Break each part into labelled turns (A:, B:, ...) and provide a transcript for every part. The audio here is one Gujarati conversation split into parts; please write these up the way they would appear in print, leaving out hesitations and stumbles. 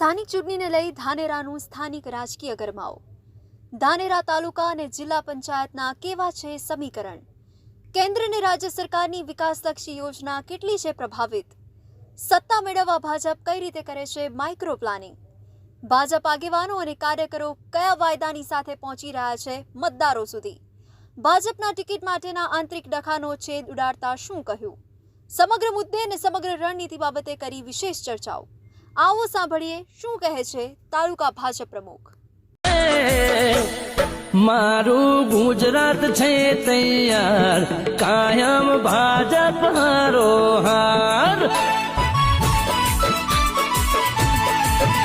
A: સ્થાનિક ચૂંટણીને લઈ ધાનેરાનું સ્થાનિક રાજકીય ગરમાવો। ધાનેરા તાલુકા અને જિલ્લા પંચાયતના કેવા છે સમીકરણ? કેન્દ્ર અને રાજ્ય સરકારની વિકાસલક્ષી યોજના કેટલી છે પ્રભાવિત? સત્તા મેળવવા ભાજપ કઈ રીતે કરે છે માઇક્રો પ્લાનિંગ? ભાજપ આગેવાનો અને કાર્યકરો કયા વાયદાની સાથે પહોંચી રહ્યા છે મતદારો સુધી? ભાજપના ટિકિટ માટેના આંતરિક ડખાનો છેદ ઉડાડતા શું કહ્યું? સમગ્ર મુદ્દે અને સમગ્ર રણનીતિ બાબતે કરી વિશેષ ચર્ચાઓ। आओ सांभळीए શું કહે છે તાલુકા ભાજપ પ્રમુખ।
B: मारू गुजरात छे तैयार कायम भाजप हारो हार।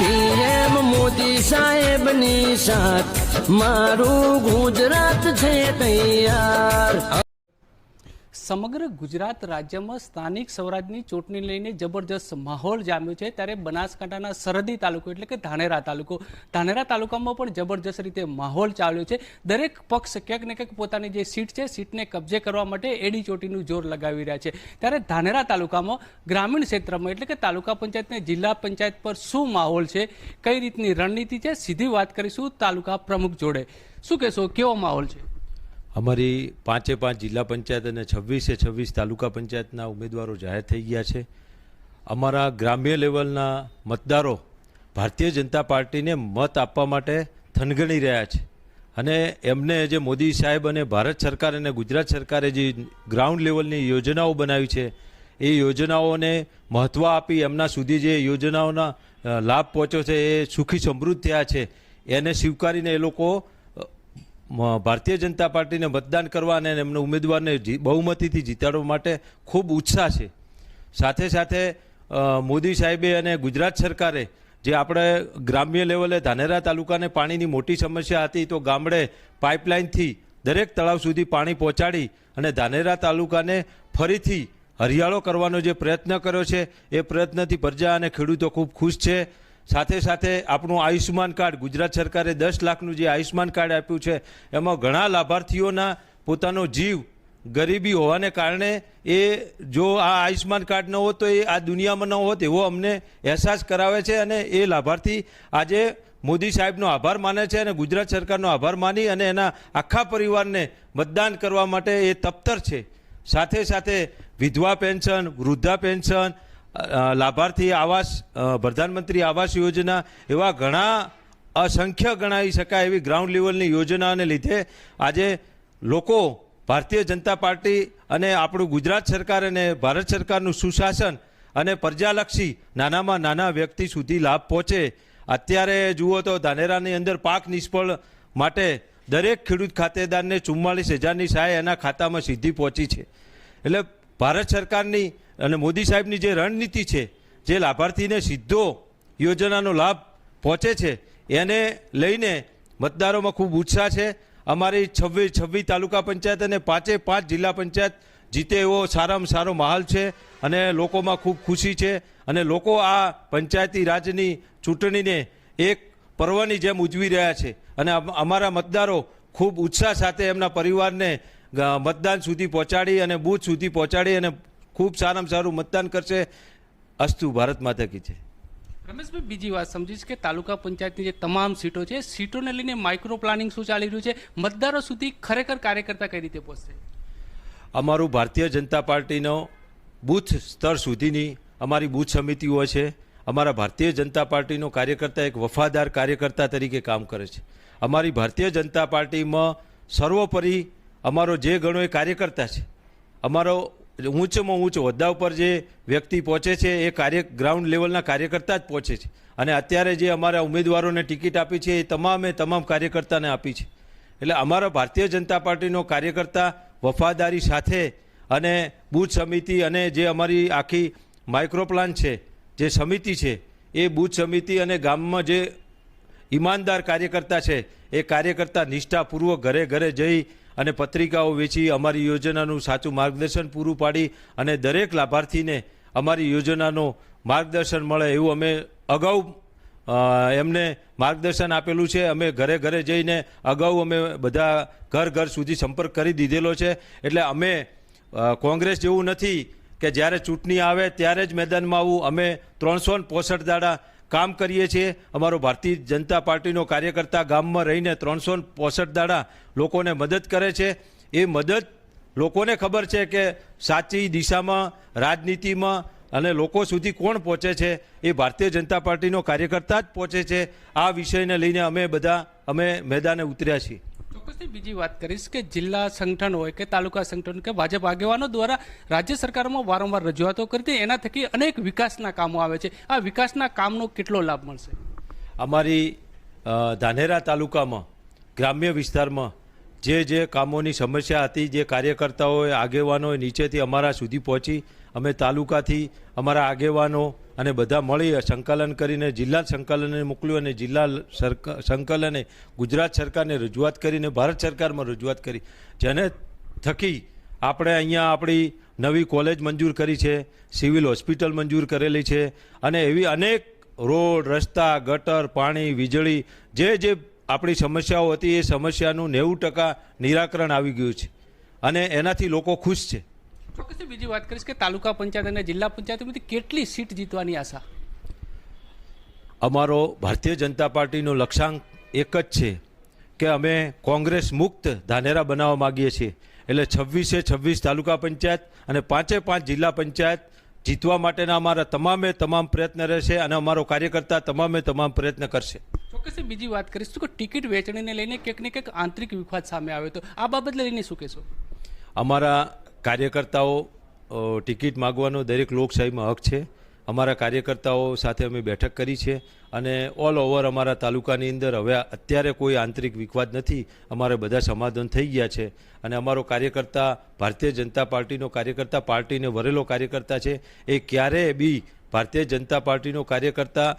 B: पीएम मोदी साहेब नी साथ मारू गुजरात छे तैयार।
C: સમગ્ર ગુજરાત રાજ્યમાં સ્થાનિક સ્વરાજની ચૂંટણી લઈને જબરજસ્ત માહોલ જામ્યો છે, ત્યારે બનાસકાંઠાના સરહદી તાલુકો એટલે કે ધાનેરા તાલુકામાં પણ જબરજસ્ત રીતે માહોલ ચાલ્યો છે। દરેક પક્ષ ક્યાંક ને ક્યાંક પોતાની જે સીટ છે સીટને કબજે કરવા માટે એડી ચોટીનું જોર લગાવી રહ્યા છે। ત્યારે ધાનેરા તાલુકામાં ગ્રામીણ ક્ષેત્રમાં એટલે કે તાલુકા પંચાયત ને જિલ્લા પંચાયત પર શું માહોલ છે, કઈ રીતની રણનીતિ છે, સીધી વાત કરીશું તાલુકા પ્રમુખ જોડે। શું કહેશો, કેવો માહોલ છે?
D: અમારી 5 જિલ્લા પંચાયત અને 26 તાલુકા પંચાયતના ઉમેદવારો જાહેર થઈ ગયા છે। અમારા ગ્રામ્ય લેવલના મતદારો ભારતીય જનતા પાર્ટીને મત આપવા માટે થનગણી રહ્યા છે અને એમને જે મોદી સાહેબ અને ભારત સરકાર અને ગુજરાત સરકારે જે ગ્રાઉન્ડ લેવલની યોજનાઓ બનાવી છે એ યોજનાઓને મહત્ત્વ આપી એમના સુધી જે યોજનાઓના લાભ પહોંચ્યો છે એ સુખી સમૃદ્ધ થયા છે એને સ્વીકારીને એ લોકો ભારતીય જનતા પાર્ટીને મતદાન કરવા અને એમના ઉમેદવારને બહુમતીથી જીતાડવા માટે ખૂબ ઉત્સાહ છે। સાથે સાથે મોદી સાહેબે અને ગુજરાત સરકારે જે આપણે ગ્રામ્ય લેવલે ધાનેરા તાલુકાને પાણીની મોટી સમસ્યા હતી તો ગામડે પાઇપલાઇનથી દરેક તળાવ સુધી પાણી પહોંચાડી અને ધાનેરા તાલુકાને ફરીથી હરિયાળો કરવાનો જે પ્રયત્ન કર્યો છે એ પ્રયત્નથી પ્રજા અને ખેડૂતો ખૂબ ખુશ છે। સાથે સાથે આપણું આયુષ્યમાન કાર્ડ ગુજરાત સરકારે 10 લાખનું જે આયુષ્યમાન કાર્ડ આપ્યું છે એમાં ઘણા લાભાર્થીઓના પોતાનો જીવ ગરીબી હોવાને કારણે એ જો આ આયુષ્યમાન કાર્ડ ન હોત તો એ આ દુનિયામાં ન હોત એવો અમને અહેસાસ કરાવે છે અને એ લાભાર્થી આજે મોદી સાહેબનો આભાર માને છે અને ગુજરાત સરકારનો આભાર માની અને એના આખા પરિવારને મતદાન કરવા માટે એ તપ્તર છે। સાથે સાથે વિધવા પેન્શન, વૃદ્ધા પેન્શન, લાભાર્થી આવાસ, પ્રધાનમંત્રી આવાસ યોજના એવા ઘણા અસંખ્ય ગણાવી શકાય એવી ગ્રાઉન્ડ લેવલની યોજનાઓને લીધે આજે લોકો ભારતીય જનતા પાર્ટી અને આપણું ગુજરાત સરકાર અને ભારત સરકારનું સુશાસન અને પ્રજાલક્ષી નાનામાં નાના વ્યક્તિ સુધી લાભ પહોંચે। અત્યારે જુઓ તો ધાનેરાની અંદર પાક નિષ્ફળ માટે દરેક ખેડૂત ખાતેદારને 44,000ની સહાય એના ખાતામાં સીધી પહોંચી છે। એટલે ભારત સરકારની અને મોદી સાહેબની જે રણનીતિ છે જે લાભાર્થીને સીધો યોજનાનો લાભ પહોંચે છે એને લઈને મતદારોમાં ખૂબ ઉત્સાહ છે। અમારી 26 તાલુકા પંચાયત અને 5 જિલ્લા પંચાયત જીતે એવો સારામાં સારો માહોલ છે અને લોકોમાં ખૂબ ખુશી છે અને લોકો આ પંચાયતી રાજની ચૂંટણીને એક પર્વની જેમ ઉજવી રહ્યા છે અને અમારા મતદારો ખૂબ ઉત્સાહ સાથે એમના પરિવારને મતદાન સુધી પહોંચાડી અને બૂથ સુધી પહોંચાડી અને ખૂબ સારામાં સારું મતદાન કરશે। અસ્તુ, ભારત માતા કી જય।
C: રમેશભાઈ, બીજી વાત સમજીશ કે તાલુકા પંચાયતની જે તમામ સીટો છે સીટોને લઈને માઇક્રો પ્લાનિંગ શું ચાલી રહ્યું છે, મતદારો સુધી ખરેખર કાર્યકર્તા કઈ રીતે પહોંચશે?
D: અમારું ભારતીય જનતા પાર્ટીનો બૂથ સ્તર સુધીની અમારી બૂથ સમિતિઓ છે। અમારા ભારતીય જનતા પાર્ટીનો કાર્યકર્તા એક વફાદાર કાર્યકર્તા તરીકે કામ કરે છે। અમારી ભારતીય જનતા પાર્ટીમાં સર્વોપરી અમારો જે ગણો એ કાર્યકર્તા છે। અમારો ઊંચમાં ઊંચ હોદ્દા ઉપર જે વ્યક્તિ પહોંચે છે એ ગ્રાઉન્ડ લેવલના કાર્યકર્તા જ પહોંચે છે અને અત્યારે જે અમારા ઉમેદવારોને ટિકિટ આપી છે એ તમામ કાર્યકર્તાને આપી છે। એટલે અમારા ભારતીય જનતા પાર્ટીનો કાર્યકર્તા વફાદારી સાથે અને બૂથ સમિતિ અને જે અમારી આખી માઇક્રો પ્લાન છે જે સમિતિ છે એ બૂથ સમિતિ અને ગામમાં જે ઈમાનદાર કાર્યકર્તા છે એ કાર્યકર્તા નિષ્ઠાપૂર્વક ઘરે ઘરે જઈ અને પત્રિકાઓ વેચી અમારી યોજનાનું સાચું માર્ગદર્શન પૂરું પાડી અને દરેક લાભાર્થીને અમારી યોજનાનું માર્ગદર્શન મળે એવું અમે અગાઉ એમને માર્ગદર્શન આપેલું છે। અમે ઘરે ઘરે જઈને અગાઉ અમે બધા ઘર સુધી સંપર્ક કરી દીધેલો છે। એટલે અમે કોંગ્રેસ જેવું નથી કે જ્યારે ચૂંટણી આવે ત્યારે જ મેદાનમાં આવવું। અમે 365 દાડા કામ કરીએ છીએ. અમારો ભારતીય જનતા પાર્ટીનો કાર્યકર્તા ગામમાં રહીને 365 દાડા લોકોને મદદ કરે છે. એ મદદ લોકોને ખબર છે કે સાચી દિશામાં રાજનીતિમાં અને લોકો સુધી કોણ પહોંચે છે, એ ભારતીય જનતા પાર્ટીનો કાર્યકર્તા જ પહોંચે છે. આ વિષયને લઈને અમે મેદાને ઉતર્યા છીએ.
C: ચોક્કસથી બીજી વાત કરીશ કે જિલ્લા સંગઠન હોય કે તાલુકા સંગઠન કે ભાજપ આગેવાનો દ્વારા રાજ્ય સરકારમાં વારંવાર રજૂઆતો કરી હતી, એના થકી અનેક વિકાસના કામો આવે છે. આ વિકાસના કામનો કેટલો લાભ મળશે?
D: અમારી ધાનેરા તાલુકામાં ગ્રામ્ય વિસ્તારમાં જે કામોની સમસ્યા હતી, જે કાર્યકર્તાઓએ આગેવાનોએ નીચેથી અમારા સુધી પહોંચી, અમે તાલુકાથી અમારા આગેવાનો અને બધા મળી સંકલન કરીને જિલ્લા સંકલને મોકલ્યું અને જિલ્લા સંકલને ગુજરાત સરકારને રજૂઆત કરીને ભારત સરકારમાં રજૂઆત કરી, જેને થકી આપણે અહીંયા આપણી નવી કોલેજ મંજૂર કરી છે, સિવિલ હોસ્પિટલ મંજૂર કરેલી છે અને એવી અનેક રોડ, રસ્તા, ગટર, પાણી, વીજળી જે આપણી સમસ્યાઓ હતી એ સમસ્યાનું 90% નિરાકરણ આવી ગયું છે અને એનાથી લોકો ખુશ છે.
C: ચોક્કસથી બીજી વાત કરીશ કે તાલુકા પંચાયત અને જિલ્લા પંચાયતમાંથી કેટલી સીટ જીતવાની આશા?
D: અમારો ભારતીય જનતા પાર્ટીનો લક્ષ્યાંક એક જ છે કે અમે કોંગ્રેસ મુક્ત ધાનેરા બનાવવા માગીએ છીએ. એટલે 26 તાલુકા પંચાયત અને 5 જિલ્લા પંચાયત જીતવા માટેના અમારા તમામ પ્રયત્ન રહેશે અને અમારો કાર્યકર્તા તમામ પ્રયત્ન કરશે.
C: ચોક્કસથી બીજી વાત કરીશ કે ટિકિટ વેચણીને લઈને ક્યાંક ને ક્યાંક આંતરિક વિવાદ સામે આવ્યો તો આ બાબત લઈને શું કહેશો?
D: અમારા કાર્યકર્તાઓ ટિકિટ માગવાનો દરેક લોકશાહીમાં હક છે. અમારા કાર્યકર્તાઓ સાથે અમે બેઠક કરી છે અને ઓલ ઓવર અમારા તાલુકાની અંદર હવે અત્યારે કોઈ આંતરિક વિવાદ નથી. અમારે બધા સમાધાન થઈ ગયા છે અને અમારો કાર્યકર્તા ભારતીય જનતા પાર્ટીનો કાર્યકર્તા, પાર્ટીને વરેલો કાર્યકર્તા છે. એ ક્યારેય બી ભારતીય જનતા પાર્ટીનો કાર્યકર્તા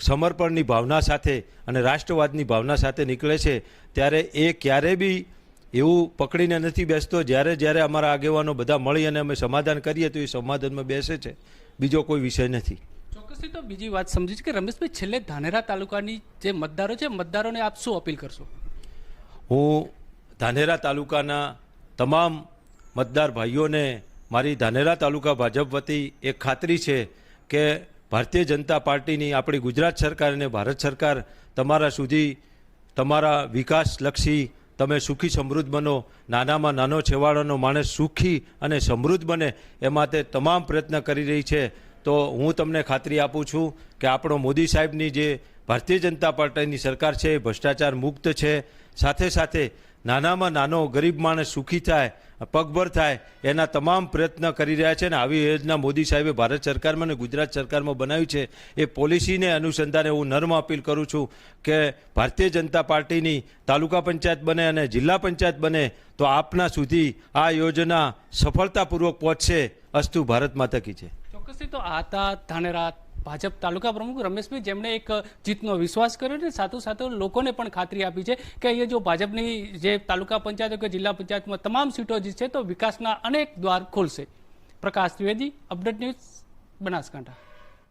D: સમર્પણની ભાવના સાથે અને રાષ્ટ્રવાદની ભાવના સાથે નીકળે છે ત્યારે એ ક્યારેય બી એવું પકડીને નથી બેસતો. જ્યારે અમારા આગેવાનો બધા મળી અને અમે સમાધાન કરીએ તો એ સમાધાનમાં બેસે છે, બીજો કોઈ વિષય નથી.
C: ચોક્કસથી તો બીજી વાત સમજી છે કે રમેશભાઈ, છેલ્લે ધાનેરા તાલુકાની જે મતદારો છે, મતદારોને આપ શું અપીલ કરશો?
D: હું ધાનેરા તાલુકાના તમામ મતદાર ભાઈઓને મારી ધાનેરા તાલુકા ભાજપ વતી એક ખાતરી છે કે ભારતીય જનતા પાર્ટીની આપણી ગુજરાત સરકાર અને ભારત સરકાર તમારા સુધી તમારા વિકાસલક્ષી તમે સુખી સમૃદ્ધ બનો, નાનામાં નાનો છેવાડાનો માણસ સુખી અને સમૃદ્ધ બને એ માટે તમામ પ્રયત્ન કરી રહી છે. તો હું તમને ખાતરી આપું છું કે આપણો મોદી સાહેબની જે ભારતીય જનતા પાર્ટીની સરકાર છે એ ભ્રષ્ટાચાર મુક્ત છે. સાથે નાનામાં નાનો ગરીબ માણસ સુખી થાય, પગભર થાય એના તમામ પ્રયત્ન કરી રહ્યા છે અને આવી યોજના મોદી સાહેબે ભારત સરકારમાં અને ગુજરાત સરકારમાં બનાવી છે. એ પોલિસીને અનુસંધાને હું નર્મ અપીલ કરું છું કે ભારતીય જનતા પાર્ટીની તાલુકા પંચાયત બને અને જિલ્લા પંચાયત બને તો આપના સુધી આ યોજના સફળતાપૂર્વક પહોંચશે. અસ્તુ ભારત માતા કી જય.
C: ચોક્કસથી તો આ હતા ધાનેરા ભાજપ તાલુકા પ્રમુખ રમેશભાઈ, જેમણે એક જીતનો વિશ્વાસ કર્યો છે, સાથોસાથ લોકોને પણ ખાતરી આપી છે કે અહીંયા જો ભાજપની જે તાલુકા પંચાયત કે જિલ્લા પંચાયતમાં તમામ સીટો જીતશે તો વિકાસના અનેક દ્વાર ખોલશે. પ્રકાશ દ્વિવેદી, અપડેટ ન્યૂઝ, બનાસકાંઠા.